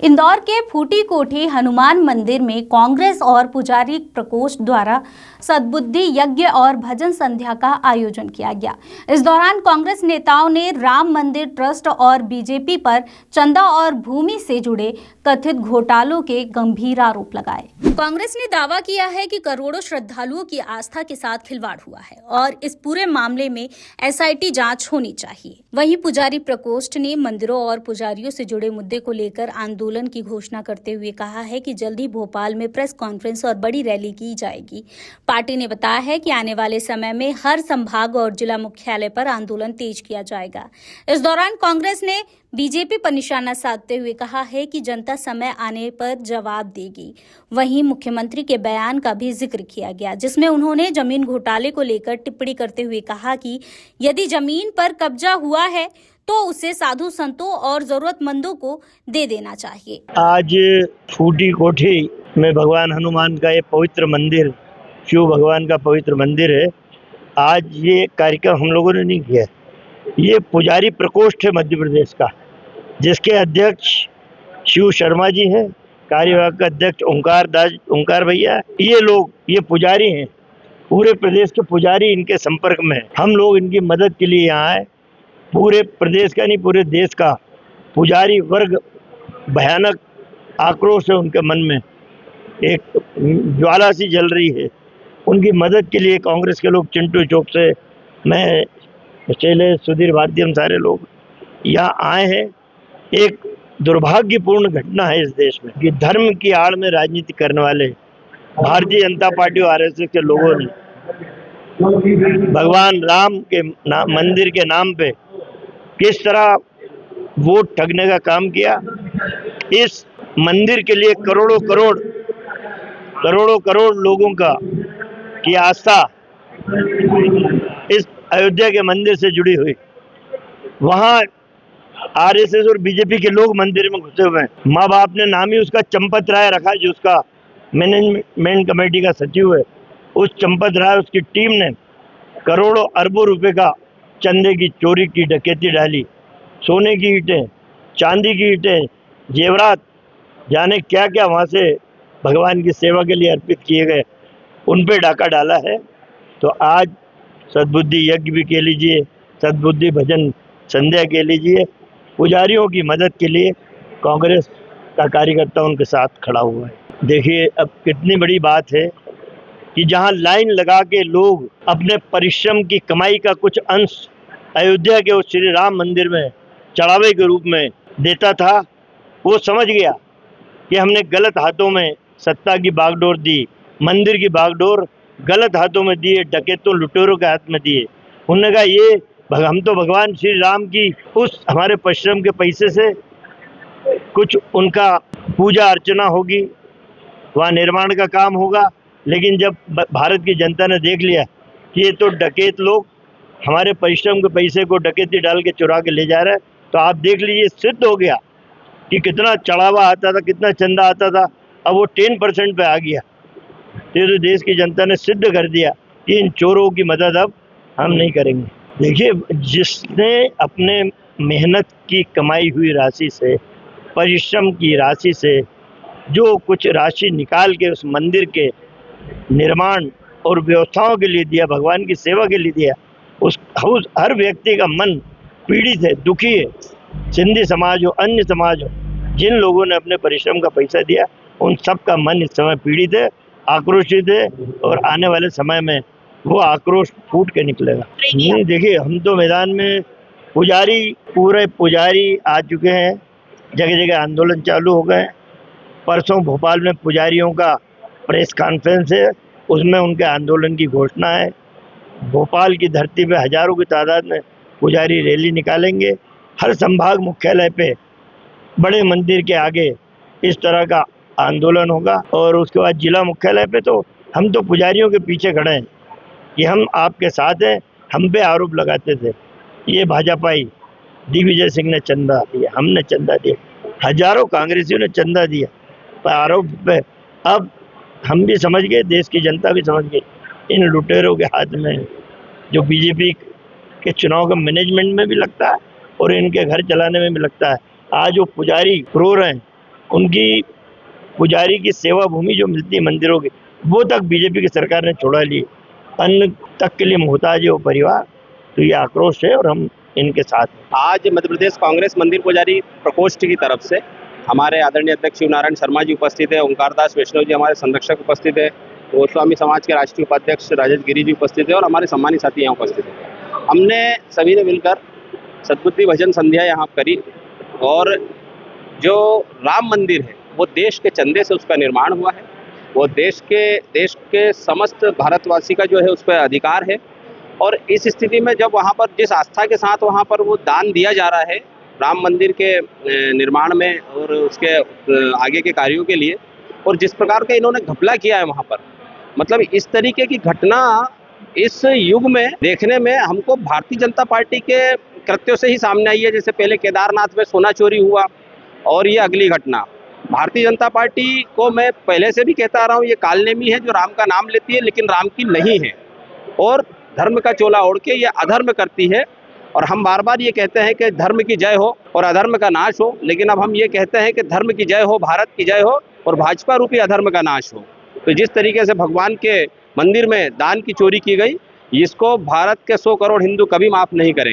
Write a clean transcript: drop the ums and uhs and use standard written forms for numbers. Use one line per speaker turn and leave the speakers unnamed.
इंदौर के फूटी कोठी हनुमान मंदिर में कांग्रेस और पुजारी प्रकोष्ठ द्वारा सद्बुद्धि यज्ञ और भजन संध्या का आयोजन किया गया। इस दौरान कांग्रेस नेताओं ने राम मंदिर ट्रस्ट और बीजेपी पर चंदा और भूमि से जुड़े कथित घोटालों के गंभीर आरोप लगाए। कांग्रेस ने दावा किया है कि करोड़ों श्रद्धालुओं की आस्था के साथ खिलवाड़ हुआ है और इस पूरे मामले में एसआईटी जांच होनी चाहिए। वहीं पुजारी प्रकोष्ठ ने मंदिरों और पुजारियों से जुड़े मुद्दे को लेकर आंदोलन की घोषणा करते हुए कहा है कि जल्द ही भोपाल में प्रेस कॉन्फ्रेंस और बड़ी रैली की जाएगी। पार्टी ने बताया है कि आने वाले समय में हर संभाग और जिला मुख्यालय पर आंदोलन तेज किया जाएगा। इस दौरान कांग्रेस ने बीजेपी पर निशाना साधते हुए कहा है कि जनता समय आने पर जवाब देगी। वहीं मुख्यमंत्री के बयान का भी जिक्र किया गया, जिसमें उन्होंने जमीन घोटाले को लेकर टिप्पणी करते हुए कहा कि यदि जमीन पर कब्जा हुआ है तो उसे साधु संतों और जरूरतमंदों को दे देना चाहिए।
आज फूटी कोठी में भगवान हनुमान का ये पवित्र मंदिर, शिव भगवान का पवित्र मंदिर है। आज ये कार्यक्रम हम लोगों ने नहीं किया। ये पुजारी प्रकोष्ठ है मध्य प्रदेश का, जिसके अध्यक्ष शिव शर्मा जी हैं, कार्यवाहक अध्यक्ष ओंकार भैया। ये लोग ये पुजारी हैं, पूरे प्रदेश के पुजारी इनके संपर्क में हैं। हम लोग इनकी मदद के लिए यहाँ आए। पूरे प्रदेश का नहीं, पूरे देश का पुजारी वर्ग भयानक आक्रोश है, उनके मन में एक ज्वाला सी जल रही है। उनकी मदद के लिए कांग्रेस के लोग, चिंटू चौक से मैं, शैलेश, सुधीर भारती, हम सारे लोग यहाँ आए हैं। एक दुर्भाग्यपूर्ण घटना है इस देश में कि धर्म की आड़ में राजनीति करने वाले भारतीय जनता पार्टी और आरएसएस के लोगों ने भगवान राम के मंदिर के नाम पे किस तरह वोट ठगने का काम किया। इस मंदिर के लिए करोड़ों करोड़ लोगों की आस्था इस अयोध्या के मंदिर से जुड़ी हुई। वहाँ आरएसएस और बीजेपी के लोग मंदिर में घुसे हुए हैं। माँ बाप ने नाम ही उसका चंपत राय रखा, जो उसका मैनेजमेंट कमेटी का सचिव है। उस चंपत राय, उसकी टीम ने करोड़ों अरबों रुपए का चंदे की चोरी की, डकैती डाली। सोने की ईंटें, चांदी की ईंटें, जेवरात, जाने क्या क्या वहाँ से भगवान की सेवा के लिए अर्पित किए गए, उन पे डाका डाला है। तो आज सद्बुद्धि यज्ञ भी के लीजिए, सद्बुद्धि भजन संध्या के लीजिए। पुजारियों की मदद के लिए कांग्रेस का कार्यकर्ता उनके साथ खड़ा हुआ है। देखिए, अब कितनी बड़ी बात है कि जहां लाइन लगा के लोग अपने परिश्रम की कमाई का कुछ अंश अयोध्या के उस श्री राम मंदिर में चढ़ावे के रूप में देता था, वो समझ गया कि हमने गलत हाथों में सत्ता की बागडोर दी, मंदिर की बागडोर गलत हाथों में दिए, डकैतों लुटेरों के हाथ में दिए। उन्होंने कहा ये हम तो भगवान श्री राम की उस हमारे परिश्रम के पैसे से कुछ उनका पूजा अर्चना होगी, वहाँ निर्माण का काम होगा। लेकिन जब भारत की जनता ने देख लिया कि ये तो डकैत लोग हमारे परिश्रम के पैसे को डकैती डाल के चुरा के ले जा रहे हैं, तो आप देख लीजिए, सिद्ध हो गया कि कितना चढ़ावा आता था, कितना चंदा आता था, अब वो 10% पे आ गया। ये तो देश की जनता ने सिद्ध कर दिया कि इन चोरों की मदद अब हम नहीं करेंगे। देखिए, जिसने अपने मेहनत की कमाई हुई राशि से, परिश्रम की राशि से जो कुछ राशि निकाल के उस मंदिर के निर्माण और व्यवस्थाओं के लिए दिया, भगवान की सेवा के लिए दिया, उस हर व्यक्ति का मन पीड़ित है, दुखी है। सिंधी समाज हो, अन्य समाज हो, जिन लोगों ने अपने परिश्रम का पैसा दिया, उन सब का मन इस समय पीड़ित है, आक्रोशित है, और आने वाले समय में वो आक्रोश फूट के निकलेगा। नहीं, देखिए, हम तो मैदान में पूरे पुजारी आ चुके हैं, जगह जगह आंदोलन चालू हो गए। परसों भोपाल में पुजारियों का प्रेस कॉन्फ्रेंस है, उसमें उनके आंदोलन की घोषणा है। भोपाल की धरती पे हजारों की तादाद में पुजारी रैली निकालेंगे। हर संभाग मुख्यालय पे, बड़े मंदिर के आगे इस तरह का आंदोलन होगा। और उसके बाद जिला मुख्यालय पे तो हम तो पुजारियों के पीछे खड़े हैं कि हम आपके साथ हैं। हम पे आरोप लगाते थे ये भाजपाई दिग्विजय सिंह ने चंदा दिया, हमने चंदा दिया, हजारों कांग्रेसियों ने चंदा दिया, पर आरोप पे अब हम भी समझ गए, देश की जनता भी समझ गई, इन लुटेरों के हाथ में, जो बीजेपी के चुनाव का मैनेजमेंट में भी लगता है और इनके घर चलाने में भी लगता है। आज वो पुजारी रो रहे हैं, उनकी पुजारी की सेवा भूमि जो मिलती है मंदिरों की, वो तक बीजेपी की सरकार ने छोड़ा ली। अन्न तक के लिए मोहताज है वो परिवार। तो ये आक्रोश है और हम इनके साथ हैं।
आज मध्य प्रदेश कांग्रेस मंदिर पुजारी प्रकोष्ठ की तरफ से हमारे आदरणीय अध्यक्ष शिवनारायण शर्मा जी उपस्थित है, ओंकार दास वैष्णव जी हमारे संरक्षक उपस्थित है, गोस्वामी समाज के राष्ट्रीय उपाध्यक्ष राजेश गिरी जी उपस्थित है और हमारे सम्मानित साथी यहाँ उपस्थित है। हमने सभी ने मिलकर सद्बुद्धि भजन संध्या यहाँ करी और जो राम मंदिर है वो देश के चंदे से उसका निर्माण हुआ है। वो देश के समस्त भारतवासी का जो है उस पर अधिकार है और इस स्थिति में जब वहाँ पर जिस आस्था के साथ वहाँ पर वो दान दिया जा रहा है राम मंदिर के निर्माण में और उसके आगे के कार्यों के लिए, और जिस प्रकार का इन्होंने घपला किया है वहाँ पर, मतलब इस तरीके की घटना इस युग में देखने में हमको भारतीय जनता पार्टी के कृत्यों से ही सामने आई है। जैसे पहले केदारनाथ में सोना चोरी हुआ और ये अगली घटना। भारतीय जनता पार्टी को मैं पहले से भी कहता आ रहा हूँ, ये कालनेमी है जो राम का नाम लेती है लेकिन राम की नहीं है और धर्म का चोला ओढ़ के ये अधर्म करती है। और हम बार बार ये कहते हैं कि धर्म की जय हो और अधर्म का नाश हो, लेकिन अब हम ये कहते हैं कि धर्म की जय हो, भारत की जय हो और भाजपा रूपी अधर्म का नाश हो। तो जिस तरीके से भगवान के मंदिर में दान की चोरी की गई, इसको भारत के 100 करोड़ हिंदू कभी माफ नहीं करेंगे।